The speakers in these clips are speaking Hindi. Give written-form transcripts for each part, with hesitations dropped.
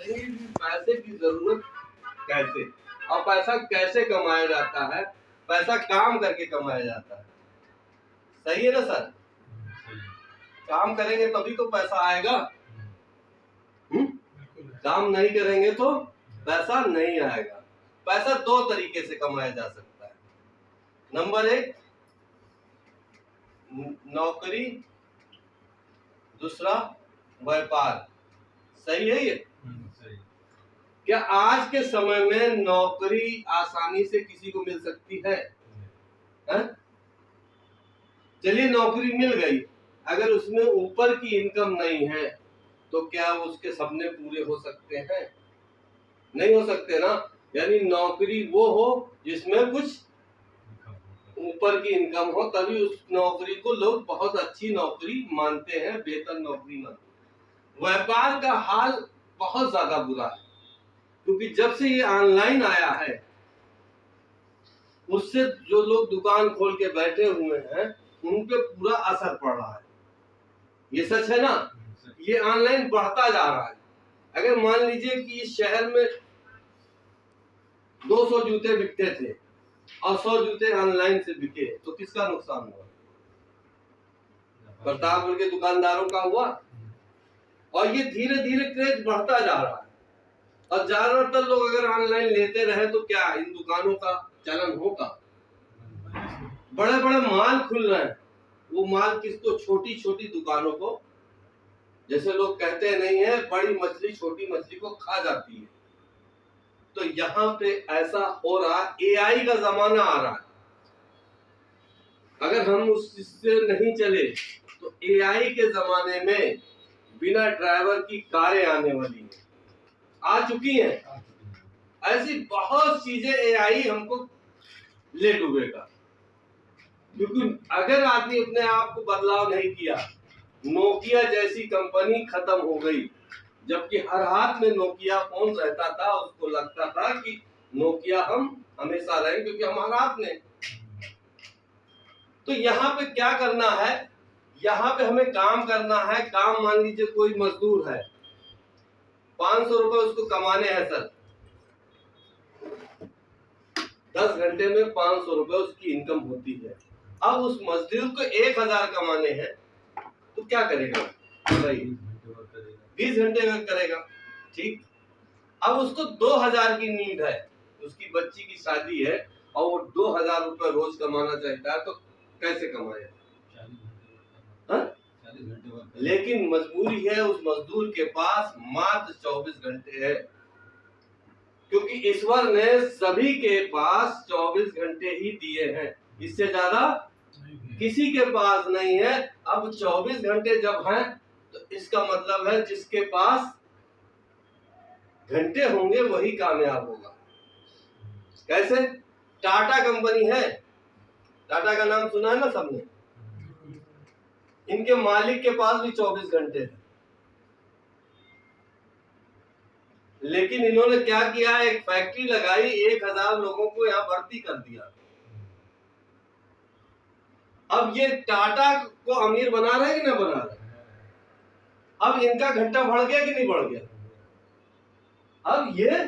कहीं भी पैसे की जरूरत कैसे, और पैसा कैसे कमाया जाता है, पैसा काम करके कमाया जाता है। सही है ना सर? काम करेंगे तभी तो पैसा आएगा। काम नहीं करेंगे तो पैसा नहीं आएगा। पैसा दो तरीके से कमाया जा सकता है। नंबर एक, नौकरी, दूसरा व्यापार। सही है ये? क्या आज के समय में नौकरी आसानी से किसी को मिल सकती है? चलिए नौकरी मिल गई, अगर उसमें ऊपर की इनकम नहीं है तो क्या उसके सपने पूरे हो सकते हैं? नहीं हो सकते ना। यानी नौकरी वो हो जिसमें कुछ ऊपर की इनकम हो, तभी उस नौकरी को लोग बहुत अच्छी नौकरी मानते हैं, बेहतर नौकरी मानते हैं। व्यापार का हाल बहुत ज्यादा बुरा है, क्योंकि जब से ये ऑनलाइन आया है उससे जो लोग दुकान खोल के बैठे हुए हैं उन पे पूरा असर पड़ रहा है। ये सच है ना? ये ऑनलाइन बढ़ता जा रहा है। अगर मान लीजिए कि इस शहर में 200 जूते बिकते थे और 100 जूते ऑनलाइन से बिके तो किसका नुकसान हुआ? प्रतापगढ़ के दुकानदारों का हुआ। और ये धीरे धीरे क्रेज बढ़ता जा रहा है, और ज्यादातर लोग अगर ऑनलाइन लेते रहे तो क्या इन दुकानों का चलन होगा? बड़े बड़े मॉल खुल रहे हैं, वो मॉल किसको? छोटी छोटी दुकानों को। जैसे लोग कहते नहीं है, बड़ी मछली छोटी मछली को खा जाती है। तो यहाँ पे ऐसा हो रहा, एआई का जमाना आ रहा है। अगर हम उससे नहीं चले तो एआई के जमाने में बिना ड्राइवर की कारें आने वाली हैं, आ चुकी हैं। ऐसी बहुत चीजें एआई हमको ले डूबेगा, क्योंकि अगर आदमी अपने आप को बदलाव नहीं किया। नोकिया जैसी कंपनी खत्म हो गई, जबकि हर हाथ में नोकिया फोन रहता था, उसको लगता था कि नोकिया हम हमेशा रहेंगे क्योंकि हमारा हाथ में। तो यहाँ पे क्या करना है? यहाँ पे हमें काम करना है। काम मान लीजिए कोई मजदूर है, 500 रुपए उसको कमाने हैं सर, 10 घंटे में 500 रुपए उसकी इनकम होती है। अब उस मजदूर को 1000 कमाने हैं तो क्या करेगा भाई? 20 घंटे में करेगा, ठीक। अब उसको 2000 की नीड है, उसकी बच्ची की शादी है और वो 2000 रुपए रोज कमाना चाहता है, तो कैसे कमाए? लेकिन मजबूरी है, उस मजदूर के पास मात्र 24 घंटे है, क्योंकि ईश्वर ने सभी के पास 24 घंटे ही दिए हैं, इससे ज्यादा किसी के पास नहीं है। अब 24 घंटे जब हैं तो इसका मतलब है जिसके पास घंटे होंगे वही कामयाब होगा। कैसे? टाटा कंपनी है, टाटा का नाम सुना है ना सबने? इनके मालिक के पास भी 24 घंटे है, लेकिन इन्होंने क्या किया? एक फैक्ट्री लगाई, 1000 लोगों को यहाँ भर्ती कर दिया। अब ये टाटा को अमीर बना रहे कि नहीं बना रहे? अब इनका घंटा बढ़ गया कि नहीं बढ़ गया? अब ये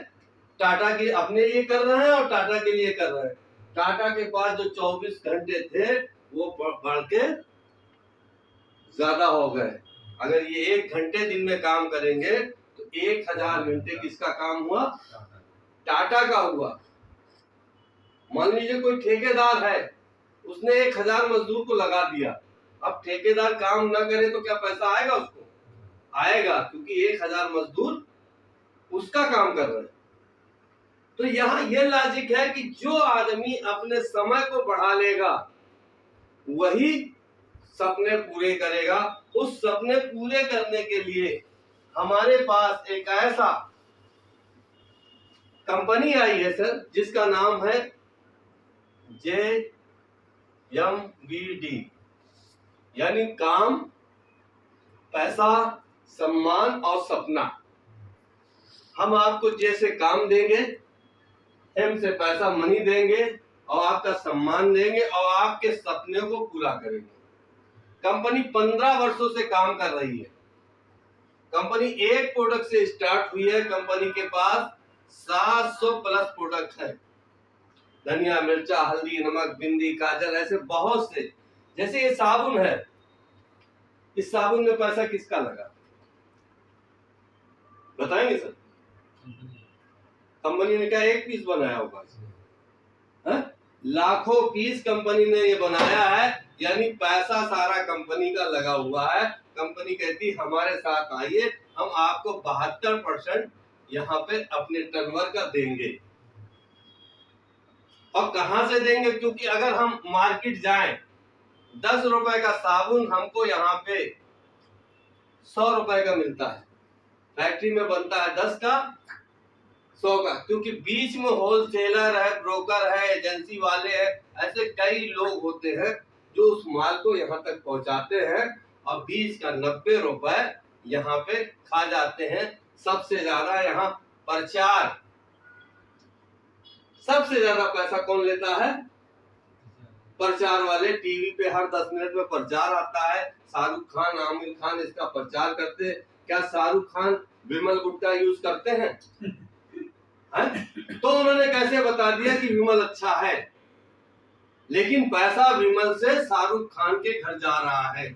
टाटा के अपने लिए कर रहे हैं और टाटा के लिए कर रहे हैं। टाटा के पास जो 24 घंटे थे वो बढ़ के ज्यादा हो गए। अगर ये 1 घंटे दिन में काम करेंगे तो 1000 घंटे किसका काम हुआ? टाटा का हुआ। मान लीजिए कोई ठेकेदार है, उसने 1000 मजदूर को लगा दिया। अब ठेकेदार काम ना करे तो क्या पैसा आएगा उसको? आएगा, क्योंकि 1000 मजदूर उसका काम कर रहे हैं। तो यहाँ ये लॉजिक है कि जो आदमी अपने समय को बढ़ा लेगा वही सपने पूरे करेगा। उस सपने पूरे करने के लिए हमारे पास एक ऐसा कंपनी आई है सर, जिसका नाम है JMVD, यानी काम, पैसा, सम्मान और सपना। हम आपको जैसे काम देंगे, एम से पैसा मनी देंगे और आपका सम्मान देंगे और आपके सपने को पूरा करेंगे। कंपनी 15 वर्षों से काम कर रही है, कंपनी एक प्रोडक्ट से स्टार्ट हुई है, कंपनी के पास 700 प्लस प्रोडक्ट है। धनिया, मिर्चा, हल्दी, नमक, बिंदी, काजल, ऐसे बहुत से। जैसे ये साबुन है, इस साबुन में पैसा किसका लगा बताएंगे सर? कंपनी ने क्या एक पीस बनाया होगा? लाखों पीस कंपनी ने ये बनाया है, यानी पैसा सारा कंपनी का लगा हुआ है। कंपनी कहती हमारे साथ आइए, हम आपको 72% यहाँ पे अपने टर्नओवर का देंगे। और कहां से देंगे? क्योंकि अगर हम मार्केट जाएं, 10 रुपए का साबुन हमको यहाँ पे 100 रुपए का मिलता है, फैक्ट्री में बनता है 10 का 100 का, क्योंकि बीच में होलसेलर है, ब्रोकर है, एजेंसी वाले हैं, ऐसे कई लोग होते हैं जो उस माल को यहाँ तक पहुंचाते हैं और 20 का 90 रुपए यहाँ पे खा जाते हैं। सबसे ज्यादा यहाँ प्रचार, सबसे ज्यादा पैसा कौन लेता है? प्रचार वाले। टीवी पे हर 10 मिनट में प्रचार आता है, शाहरुख खान, आमिर खान इसका प्रचार करते हैं। क्या शाहरुख खान विमल गुटखा यूज करते हैं? तो उन्होंने कैसे बता दिया कि विमल अच्छा है, लेकिन पैसा विमल से शाहरुख खान के घर जा रहा है।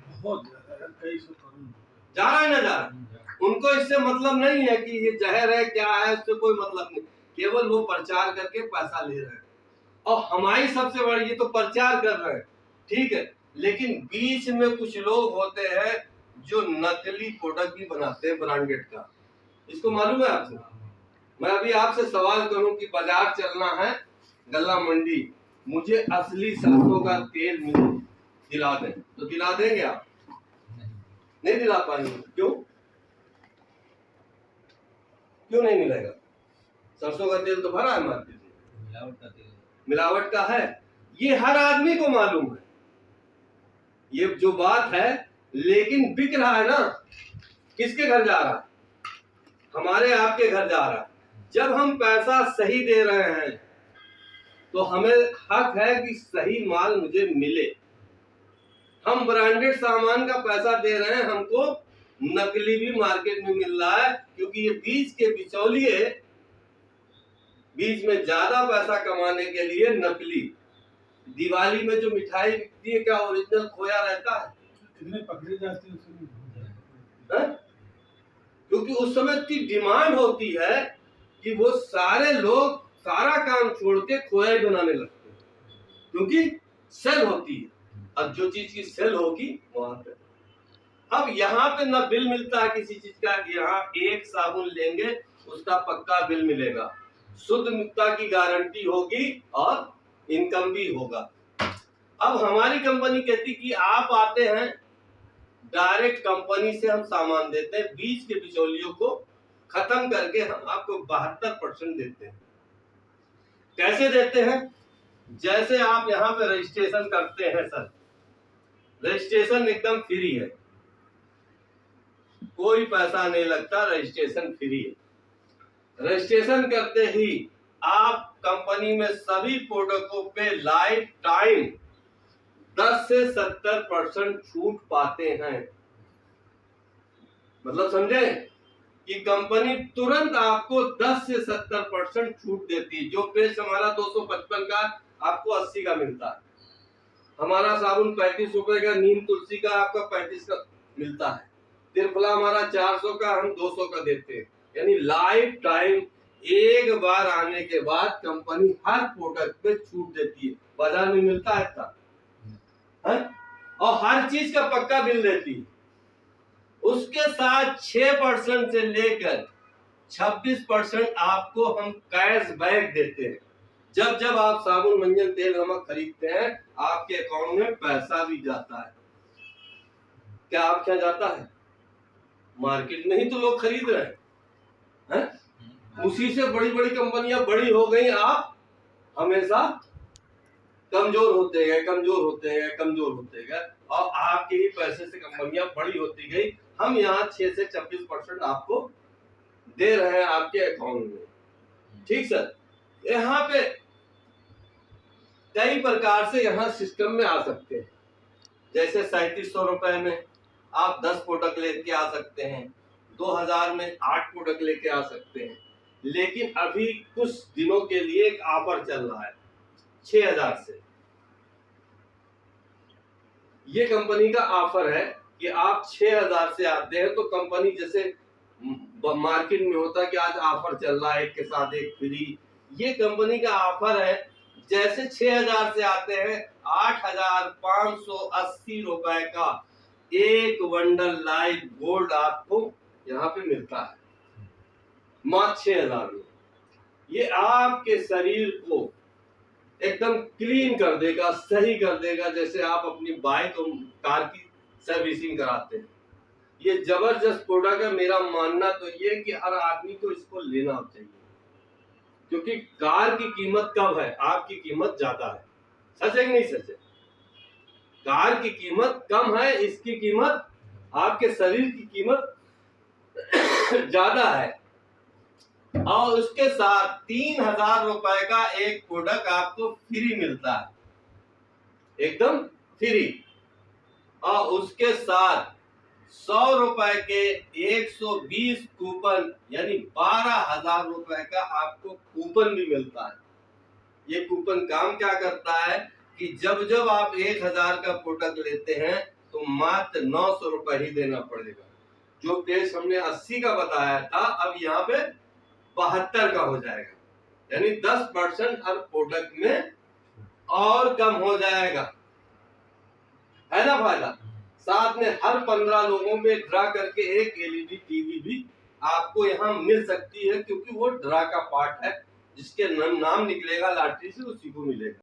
जा रहा है ना? जा रहा है। उनको इससे मतलब नहीं है कि ये जहर है क्या है, उससे कोई मतलब नहीं, केवल वो प्रचार करके पैसा ले रहे हैं। और हमारी सबसे बड़ी, ये तो प्रचार कर रहे हैं, ठीक है, लेकिन बीच में कुछ लोग होते हैं जो नकली प्रोडक्ट भी बनाते हैं ब्रांडेड का। इसको मालूम है आपसे? मैं अभी आपसे सवाल करूं कि बाजार चलना है, गल्ला मंडी, मुझे असली सरसों का तेल दिला दें, तो दिला देंगे आप? नहीं दिला पाएंगे। क्यों? क्यों नहीं मिलेगा? सरसों का तेल तो भरा है मार्केट में, मिलावट का तेल, मिलावट का है, ये हर आदमी को मालूम है ये जो बात है, लेकिन बिक रहा है ना। किसके घर जा रहा है? हमारे आपके घर जा रहा है। जब हम पैसा सही दे रहे हैं तो हमें हक है कि सही माल मुझे मिले। हम ब्रांडेड सामान का पैसा दे रहे हैं, हमको नकली भी मार्केट में मिल रहा है, क्योंकि ये बीच के बिचौलिए बीच में ज्यादा पैसा कमाने के लिए नकली। दिवाली में जो मिठाई बिकती है, क्या ओरिजिनल खोया रहता है? कितने पकड़े जाते हैं? क्योंकि उस समय इतनी डिमांड होती है कि वो सारे लोग सारा काम छोड़ के खोया ही बनाने लगते हैं, क्योंकि सेल होती है। अब जो चीज की सेल होगी वहां पे, अब यहाँ पे ना बिल मिलता है किसी चीज का। यहाँ एक साबुन लेंगे उसका पक्का बिल मिलेगा, शुद्ध मुक्ता की गारंटी होगी और इनकम भी होगा। अब हमारी कंपनी कहती कि आप आते हैं डायरेक्ट कंपनी से हम सामान देते हैं, बीच के बिचौलियों को खत्म करके हम आपको 72% देते हैं। कैसे देते हैं? जैसे आप यहाँ पे रजिस्ट्रेशन करते हैं सर, रजिस्ट्रेशन एकदम फ्री है, कोई पैसा नहीं लगता, रजिस्ट्रेशन फ्री है। रजिस्ट्रेशन करते ही आप कंपनी में सभी प्रोडक्टों पे लाइफ टाइम 10 से 70% छूट पाते हैं। मतलब समझे कि कंपनी तुरंत आपको 10 से 70% छूट देती है। जो पेस्ट हमारा 255 का आपको 80 का मिलता है, हमारा साबुन 35 रुपए का, नीम तुलसी का आपका 35 का मिलता है, त्रिफला हमारा 400 का, हम 200 का देते हैं। यानी लाइफ टाइम एक बार आने के बाद कंपनी हर प्रोडक्ट पे छूट देती है। बाजार में मिलता है था? और हर चीज का पक्का बिल देती है। उसके साथ 6% से लेकर 26% आपको हम कैश बैक देते हैं। जब जब आप साबुन, मंजन, तेल, नमक खरीदते हैं, आपके अकाउंट में पैसा भी जाता है। क्या आप क्या जाता है? मार्केट में ही तो लोग खरीद रहे हैं, उसी से बड़ी बड़ी कंपनियां बड़ी हो गई। आप हमेशा कमजोर होते गए, कमजोर होते गए, कमजोर होते गए, और आपके ही पैसे से कंपनियां बड़ी होती गई। हम यहाँ 6 से 26% आपको दे रहे हैं आपके अकाउंट में। ठीक सर? यहाँ पे कई प्रकार से यहाँ सिस्टम में आ सकते हैं। जैसे 3700 रुपए में आप 10 प्रोडक्ट लेके आ सकते हैं, 2000 में 8 प्रोडक्ट लेके आ सकते हैं। लेकिन अभी कुछ दिनों के लिए एक ऑफर चल रहा है 6000 से। ये कंपनी का ऑफर है कि आप 6000 से आते हैं तो कंपनी जैसे मार्केट में होता है कि आज ऑफर चल रहा है एक के साथ एक फ्री, ये कंपनी का ऑफर है। जैसे 6000 से आते हैं 8580 रुपए का एक बंडल लाइव गोल्ड आपको यहाँ पे मिलता है मात्र 6000 में। ये आपके शरीर को एकदम क्लीन कर देगा, सही कर देगा, जैसे आप अपनी बाइक और कार की सर्विसिंग कराते हैं। ये जबरदस्त प्रोडक्ट है। मेरा मानना तो ये कि हर आदमी को इसको लेना चाहिए, क्योंकि कार की कीमत कम है, आपकी कीमत ज्यादा है। सच है कि नहीं सच है? कार की कीमत कम है, इसकी कीमत, आपके शरीर की कीमत ज्यादा है। और उसके साथ 3000 रुपए का एक प्रोडक्ट आपको फ्री मिलता है, एकदम फ्री। और उसके साथ 100 रुपए के 120 कूपन यानी 12000 रुपए का आपको कूपन भी मिलता है। ये कूपन काम क्या करता है कि जब जब आप 1000 का प्रोडक्ट लेते हैं तो मात्र 900 रुपए ही देना पड़ेगा। जो पेज हमने 80 का बताया था अब यहाँ पे 72 का हो जाएगा, यानी 10% हर प्रोडक्ट में और कम हो जाएगा, है ना फायदा। साथ में हर 15 लोगों में ड्रा करके एक एलईडी टीवी भी आपको यहाँ मिल सकती है, क्योंकि वो ड्रा का पार्ट है, जिसके नाम निकलेगा लॉटरी से उसी को मिलेगा।